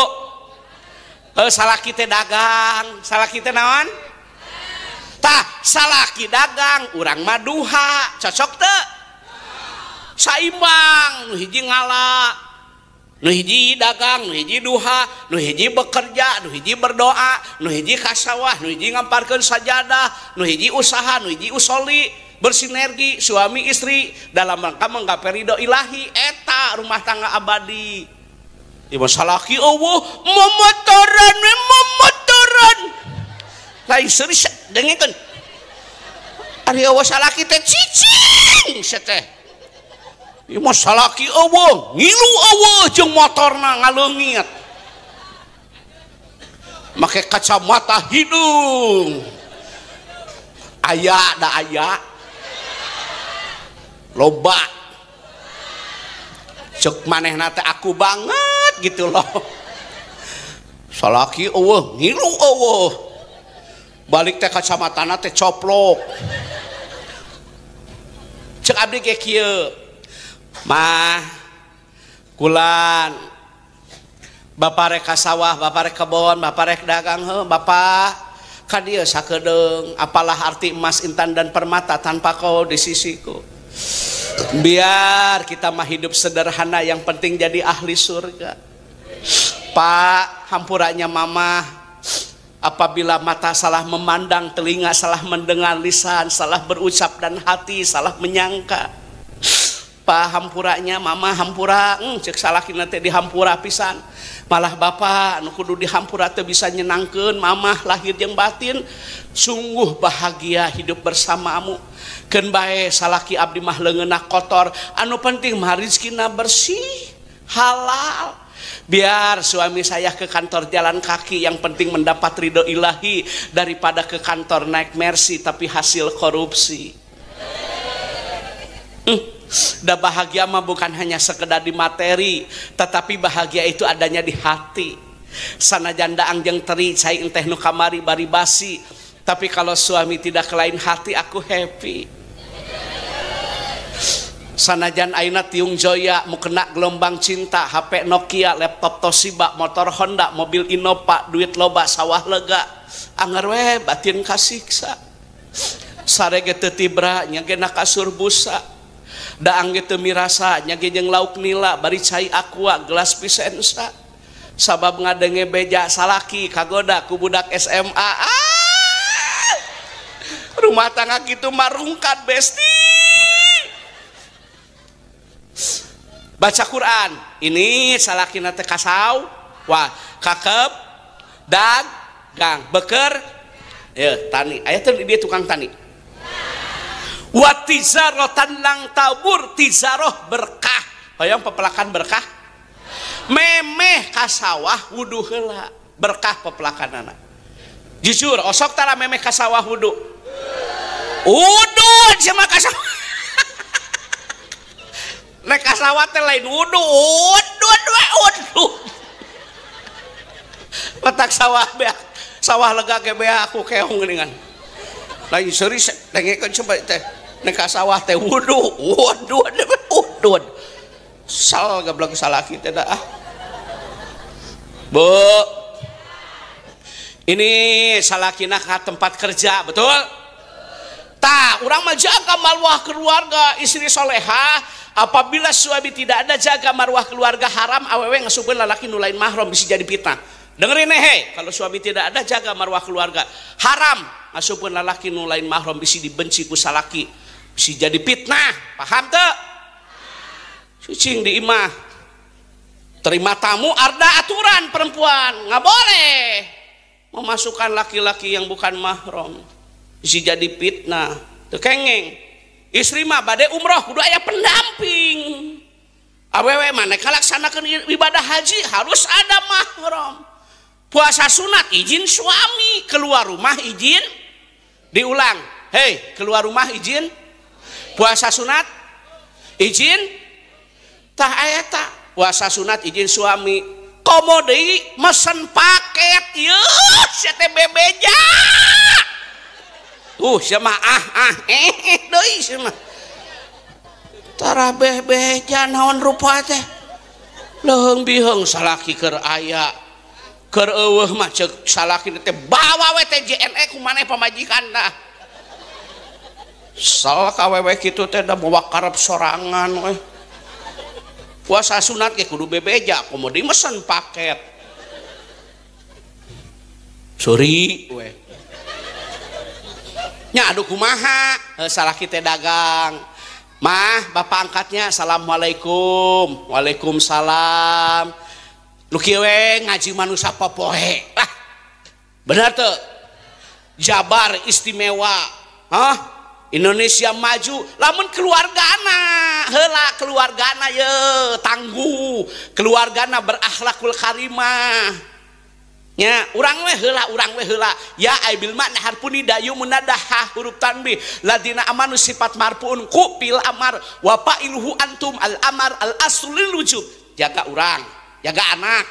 [SPEAKER 1] salaki teh dagang, salaki teh naon? Tah, salaki dagang, urang mah duha, cocok teu? Saimbang, nu hiji ngala, nu hiji dagang, nu hiji duha, nu hiji bekerja, nu hiji berdoa, nu hiji kasawah, nu hiji ngamparkeun sajadah, nu hiji usaha, nu hiji usoli, bersinergi suami istri dalam rangka menggapai ridho ilahi. Eta rumah tangga abadi. Ibu salaki eueuh memotoran lain serius dengekeun ari eueuh salaki teh cicing seteh. Ieu mah salaki eueuh ngilu eueuh jeung motorna ngaleungit make kacamata hidung aya da aya loba cek manehna teh aku banget gitu loh. Salaki eueuh ngilu eueuh balik teh kacamatana teh coplok. Cek abdi ge kieu mah kulan bapak rek ka sawah, bapak rek kebon, bapak rek dagang, bapak ka dieu sakedeung apalah arti emas intan dan permata tanpa kau di sisiku. Biar kita mah hidup sederhana, yang penting jadi ahli surga. Pak, hampuranya mama, apabila mata salah memandang, telinga salah mendengar, lisan salah berucap, dan hati salah menyangka. Pak, hampuranya mama, hampura cek salakina teh dihampura pisan. Malah bapak nu kudu dihampura teh bisa nyenangkeun mamah lahir jeung batin. Sungguh bahagia hidup bersamamu. Keun bae salaki abdi mah leungeunna kotor, anu penting mah rezekina bersih halal. Biar suami saya ke kantor jalan kaki, yang penting mendapat ridho ilahi daripada ke kantor naik Mercy tapi hasil korupsi. Da bahagia mah bukan hanya sekedar di materi, tetapi bahagia itu adanya di hati. Sanajan daang jeung teri cai enteh nu kamari bari basi, tapi kalau suami tidak ke lain hati, aku happy. Sanajan ayeuna tiung joya mu kena gelombang cinta, HP Nokia, laptop Toshiba, motor Honda, mobil Innova, duit loba, sawah lega, anger we batin kasiksa. Sarege teu tibra nyagena kasur busa. Daang gitu mirasa nyagi jeung lauk nila bari cai aqua gelas pisensa. Sabab ngadenge beja salaki kagoda ku budak SMA. Rumah tangga kitu marungkat besti. Baca Quran ini salakina teh kasaw wah kakep dagang beker ya tani aya teh dia tukang tani. Wa tizarotan lang tabur, tizaroh berkah. Hoyong pepelakan berkah. Memeh ka sawah wudu heula, berkah pepelakanana. Jujur, osok tara memeh ka sawah wudu. Wudu cenah ka sawah. Nek ka sawah teh lain wudu, wudu. Letak sawah beak, sawah lega ge beak aku keong geuningan. Lain serius dengekeun coba teh. Nek sawah teh wudu sal gablok salaki teh dah. Bu, ini salakina ka tempat kerja betul? Tah, urang mah jaga marwah keluarga, istri solehah. Apabila suami tidak ada jaga marwah keluarga, haram awewe ngasupkeun lalaki nu lain mahram bisa jadi fitnah. Dengerin he, kalau suami tidak ada jaga marwah keluarga, haram ngasupkeun lalaki nu lain mahram bisa dibenci ku salaki. Si jadi fitnah, paham tuh? Cicing di imah, terima tamu ada aturan perempuan nggak boleh memasukkan laki-laki yang bukan mahram. Si jadi fitnah, tekengeng. Istri mah bade umroh kudu aya pendamping. Awewe mana kalaksanakeun ibadah haji harus ada mahram. Puasa sunat izin suami, keluar rumah izin. Diulang, hei keluar rumah izin. Puasa sunat izin tah aya tah puasa sunat izin suami komo deui mesen paket yeuh sia teh bebeja sia mah deui sia mah tara bebeja naon rupa teh leuheung biheung salaki keur aya keur eueuh mah ceuk salaki teh bawa we teh JNE kumaneh pamajikanna salak awewe kitu teh da bawa karep sorangan we puasa sunat ge kudu bebeja komo dimesen paket suri we nya aduh kumaha salaki teh dagang mah bapak angkatnya assalamualaikum waalaikumsalam lu kieu we ngaji manusia popoe ah bener teu Jabar istimewa hah Indonesia maju lamun keluargana heula keluargana ye tangguh keluargana berakhlakul karimah nya urang we heula ya aibil makna harpuni dayu munadaha huruf tanbih ladina amanu sifat marfuun ku fil amar wa fa'iluhu antum al amar al aslul wujub jaga urang jaga anak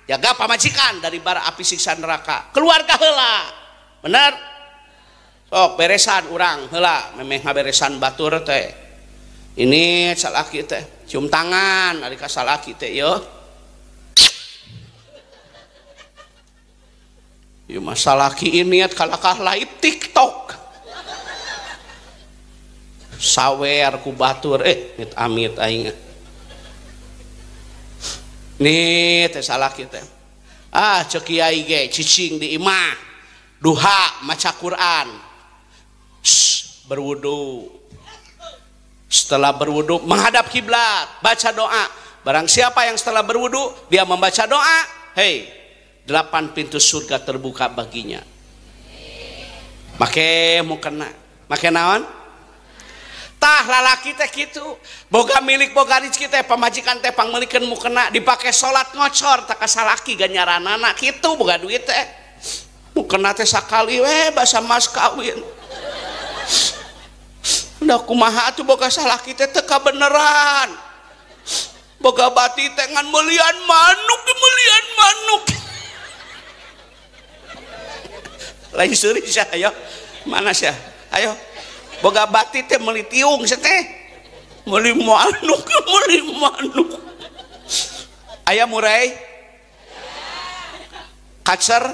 [SPEAKER 1] jaga pamajikan dari bara api siksa neraka keluarga heula bener sok beresan urang heula memeh ngaberesan batur teh ini salaki teh cium tangan ari ka salaki teh yo ieu masalah ki ini kalakah live TikTok sawer ku batur amit aing nih teh salaki teh ceuk kiai ge cicing di imah duha maca Quran berwudu setelah berwudu menghadap kiblat baca doa barang siapa yang setelah berwudu dia membaca doa 8 pintu surga terbuka baginya make mukena make naon tah lalaki teh kitu boga milik boga rezeki teh pamajikan teh pangmelikeun mukena dipake salat ngocor tak kasalaki ganyaranana kitu boga duit teh mukena teh sakali we basa mas kawin udah kumaha atuh boga salaki teh teu kabeneran boga bati teh ngan meulian manuk lain seueur sia ayo mana sia ayo boga bati teh meuli tiung sia teh meuli manuk aya murai kacer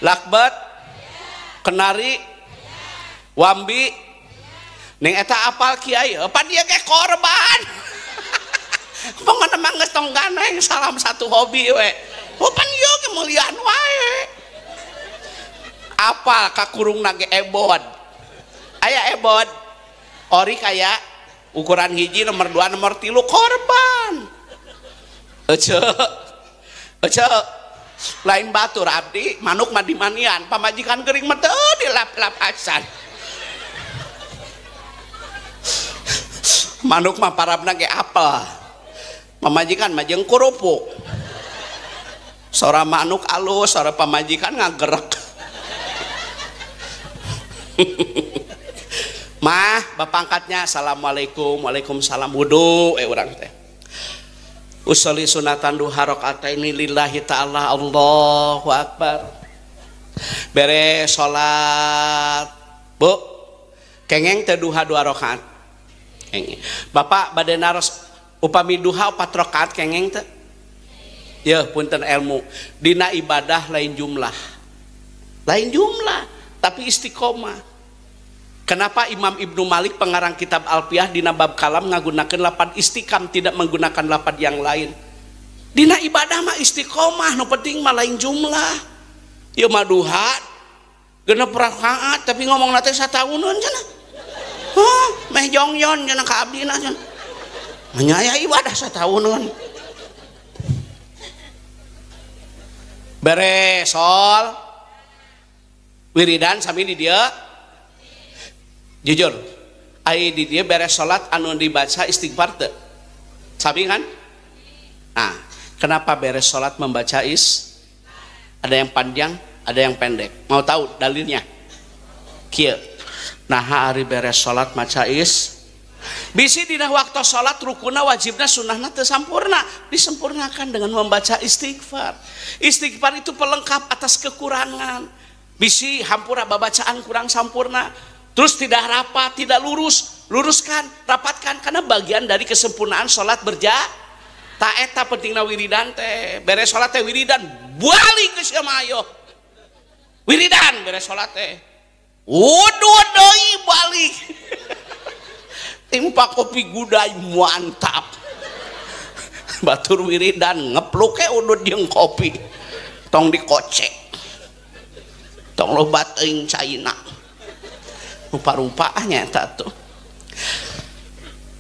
[SPEAKER 1] lakbat kenari wambi ning eta apal kiai apa dia ge korban pokona mah geus tong ganeng salam satu hobi we pan ieu ge mulian wae apal ka kurungna ge ebod aya ebod ori kaya ukuran hiji nomor 2 nomor 3 korban ece lain batur abdi manuk mah dimanian pamajikan geuring mah teu dilap-lap acan manuk mah parabna ge apel pamajikan mah jeung kurupuk sora manuk alus sora pamajikan ngagerek mah bapak angkatnya assalamualaikum waalaikumsalam wudu urang teh usolli sunatan duha rakaataini lillahi ta'ala Allahu akbar beres salat bu kengeng teh duha 2 rakaat kengeng bapak bade naros upami duha 4 rakaat kengeng teh ya punten ilmu dina ibadah lain jumlah tapi istiqomah. Kenapa Imam Ibnu Malik pengarang kitab Alfiyah dina bab kalam ngagunakeun lapad istiqam tidak menggunakan lapad yang lain? Dina ibadah mah istiqomah nu penting mah lain jumlah. Ieu mah duha genep rakaat tapi ngomongna teh satauneun cenah. Meh jongyon cenah ka abdina cenah. Menyaya ibadah satauneun. Beres sol wiridan sami di dia jujur ai di dia beres salat anu dibaca istighfar teu sabi kan nah kenapa beres salat membaca ada yang panjang ada yang pendek mau tahu dalilnya kieu nah hari beres salat maca bisi dina waktu salat rukunna wajibna sunnahna teu sampurna disempurnakan dengan membaca istighfar itu pelengkap atas kekurangan bisi hampura babacaan kurang sampurna terus tidak rapat, tidak luruskan, rapatkan karena bagian dari kesempurnaan sholat tak eta pentingna wiridan teh beres sholat teh wiridan balik ke siamayo wiridan beres sholat teh wudu deui balik timpa kopi gudai mantap batur wiridan ngepluk ke udud jeung kopi tong dikocek tong lobat teuing caina rupa-rupanya eta tuh.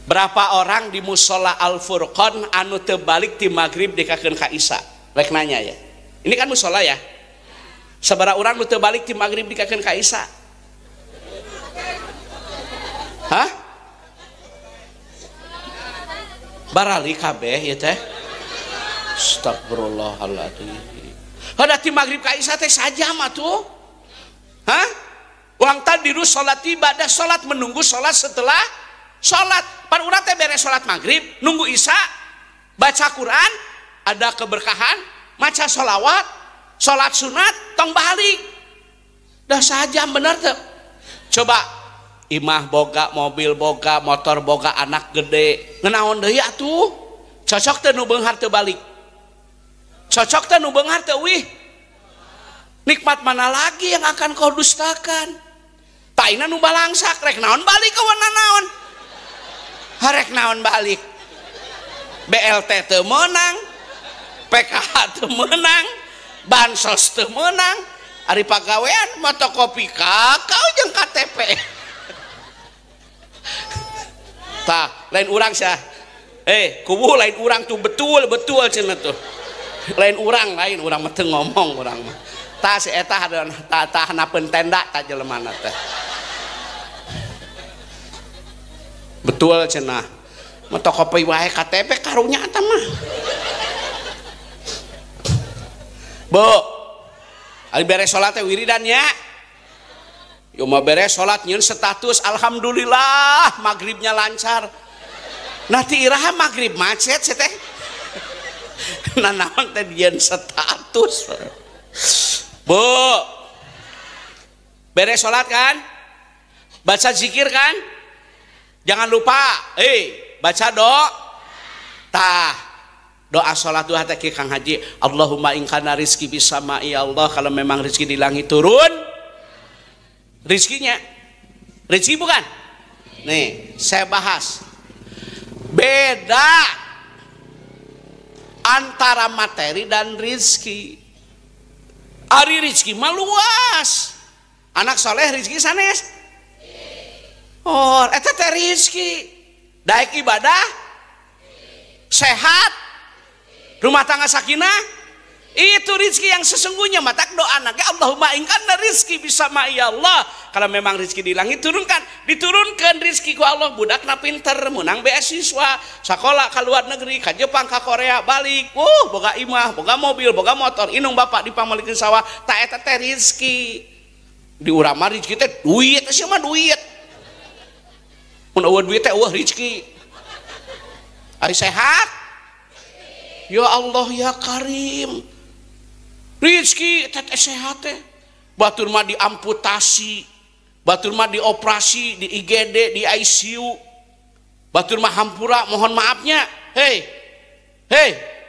[SPEAKER 1] Berapa orang di musola Al Furqon anu teu balik ti maghrib dikakeun ka isya rek nanya ya ini kan musola ya sabaraha urang nu teu balik ti maghrib dikakeun ka isya hah barali kabeh ya teh astagfirullahaladzim hada ti maghrib ka isya teh sajam atuh hah uang tadi dulu sholat ibadah sholat menunggu sholat setelah sholat pan urang teh beres sholat maghrib nunggu isya baca Quran ada keberkahan maca sholawat sholat sunat tong balik dah sajam bener tuh coba imah boga mobil boga motor boga anak gede ngenaon deui atuh cocok teh nu beunghar teu balik cocok teh nu beunghar teu wih nikmat mana lagi yang akan kau dustakan taina nu balangsak rek naon balik kawan naon harek naon balik BLT teu meunang PKH teu meunang bansos teu meunang ari pagawean motokopi kakao jeung KTP tah lain urang sia kubu lain urang tuh betul cenah tuh lain urang mah teu ngomong urang mah tah si eta tah hanapeun tenda tah jelemana teh betul cenah motokopi wae KTP karunya eta mah Bu ari beres salat teh wiridan nya yo mah beres salat nyieun status alhamdulillah magribnya lancar nah ti iraha magrib macet teh nah naon teh dieun status Bu beres salat kan baca zikir kan jangan lupa baca doa sholat duha teh Kang Haji Allahumma in kana rizki bisama ya Allah kalau memang rizki di langit turun rizkinya rizki bukan nih saya bahas beda antara materi dan rizki ari rizki mah luas anak soleh rizki sanes oh eta teh rizki daek ibadah sehat rumah tangga sakinah itu rizki yang sesungguhnya matak doa nage Allahumma in kana rizki bisama ya Allah kalau memang rizki di langit diturunkan rizki ku Allah budakna pinter menang beasiswa sakola ka luar negeri ka Jepang ka Korea balik boga imah boga mobil boga motor inung bapak dipamalikeun sawah ta eta teh rizki di urang mah rizki teh duit sia mah duit mun eueuh duit teh eueuh rizki ari sehat ya Allah ya Karim rizki teh sehat teh batur mah diamputasi batur mah dioperasi di IGD di ICU batur mah hampura mohon maafnya hei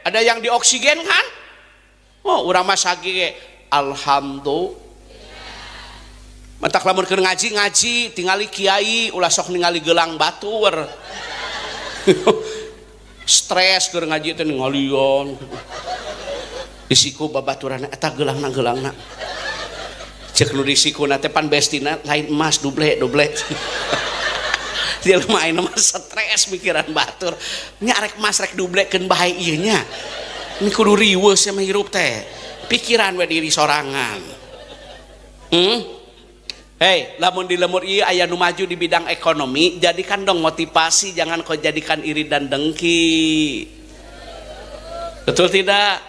[SPEAKER 1] ada yang di oksigen kan urang mah sage alhamdulillah matak lamun keur ngaji tingali kiai ulah sok ningali gelang batur stres keur ngaji teh ngalion disiku babaturan eta gelangna cek nu disikuna teh pan bestina lain emas duble dia main mah stres mikiran batur nya rek emas rek dublekeun bae ieu nya ini kudu riweuh sia mah hirup teh pikiran we diri sorangan lamun di lemur ieu aya nu maju di bidang ekonomi jadikan dong motivasi jangan kau jadikan iri dan dengki betul tidak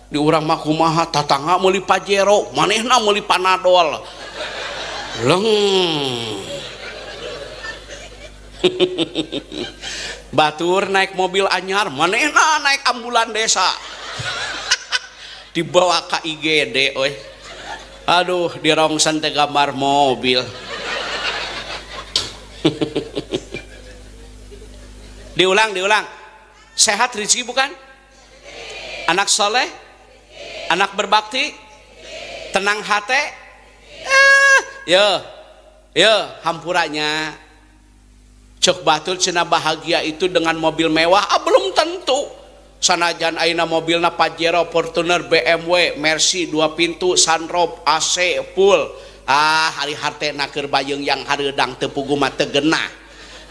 [SPEAKER 1] di urang mah kumaha tatangga meuli Pajero manehna meuli Panadol leng batur naik mobil anyar manehna naik ambulan desa dibawa ke IGD aduh dirongsan teh gambar mobil diulang sehat rizki bukan anak soleh Anak berbakti tenang hati. Ya hampurannya cek batul cenah bahagia itu dengan mobil mewah belum tentu. Sanajan ayeuna mobilna Pajero, Fortuner, BMW, Mercy 2 pintu, sunroof, AC full. Hari hartena keur bayeung yang hareudang teu pugu mah teu genah.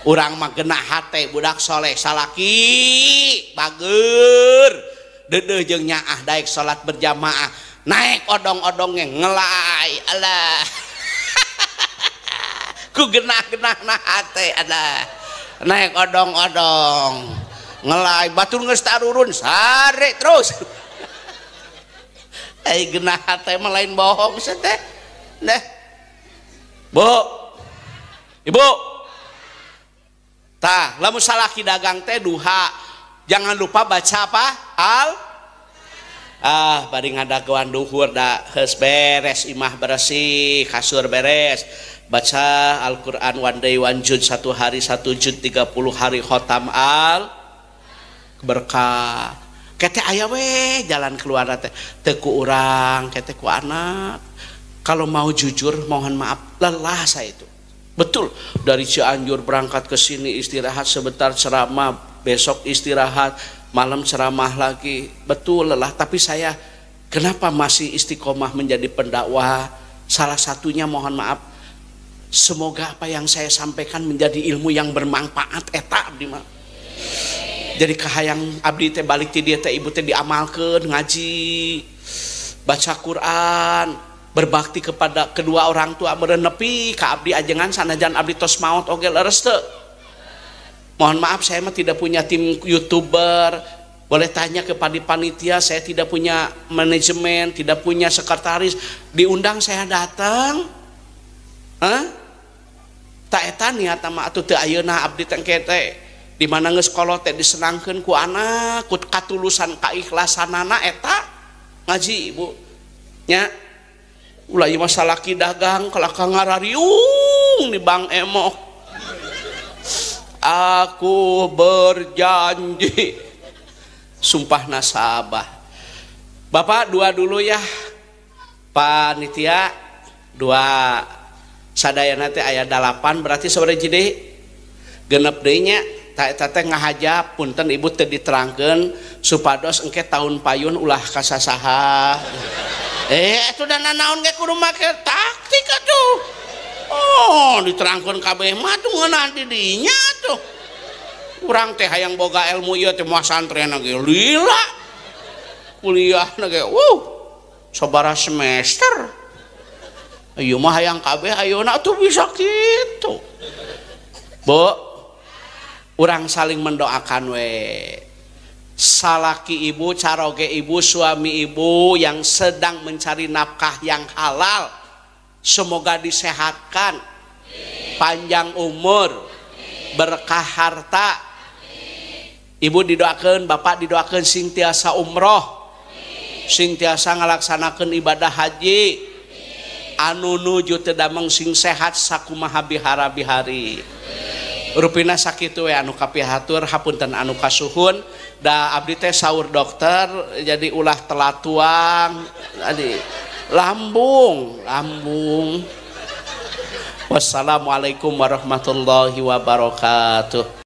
[SPEAKER 1] Urang mah genah hate budak soleh salaki bager. Deudeuh jeung nyaah daek salat berjamaah. Naik odong-odongnya ngelai alah. Ku genah-genahna hate alah. Naik odong-odong ngelai batur geus tarurun sare terus. Genah hate mah lain bohong teh. Nah. Bu. Ibu. Tah, lamun salaki dagang teh duha. Jangan lupa baca apa? Bari ngadaguan duhur da geus beres imah bersih, kasur beres. Baca Al-Qur'an one day one juz 1 hari 1 juz 30 hari khotam berkah. Kete aya we jalan keluar teh teu ku urang, kete ku anak. Kalau mau jujur mohon maaf lelah saya itu. Betul, dari Cianjur berangkat ke sini istirahat sebentar ceramah, besok istirahat, malam ceramah lagi. Betul lelah, tapi saya kenapa masih istiqomah menjadi pendakwah? Salah satunya mohon maaf, semoga apa yang saya sampaikan menjadi ilmu yang bermanfaat eta abdi mah. Jadi kahayang abdi teh balik ti dieu teh ibu teh diamalkeun ngaji, baca Quran, berbakti kepada kedua orang tua meureun nepi ka abdi ajengan sanajan abdi tos maot oge leres teu. Mohon maaf saya mah tidak punya tim YouTuber. Boleh tanya kepada panitia, saya tidak punya manajemen, tidak punya sekretaris. Diundang saya datang. Tak eta niat mah atuh teu ayeuna abdi teh kete. Di mana geus kolot teh disenangkeun ku anak, ku katulusan kaikhlasanana eta ngaji ibu. Nya ulah ieu masalah ki dagang kalaka ngarariung di Bang Emok. Aku berjanji sumpah nasabah. Bapak dua dulu ya panitia dua sadayana teh aya 8 berarti sabaraha deui genep deui nya ta teh ngahajab punten ibu teu diterangkeun supados engke tahun payun ulah kasasaha. Itu dan naon ge kudu make taktik atuh. Diterangkeun kabeh mah tuh ngeunah di dinya tuh. Urang teh hayang boga ilmu ieu teh moal santren ge lila. Kuliahna ge sabaraha semester. Ieu mah hayang kabeh ayeuna tuh bisa kitu. Bu, urang saling mendoakan we. Salaki ibu, caroge ibu, suami ibu yang sedang mencari nafkah yang halal, semoga disehatkan, panjang umur, berkah harta. Ibu didoakan, bapak didoakan sing tiasa umroh, sing tiasa ngalaksanakan ibadah haji, anu nuju teu damang sing sehat sakumaha bihara bihari. Rupina sakitu we anu kapihatur hapunten anu kasuhun. Da abdi teh saur dokter jadi ulah telat tuang tadi lambung. Wassalamualaikum warahmatullahi wabarakatuh.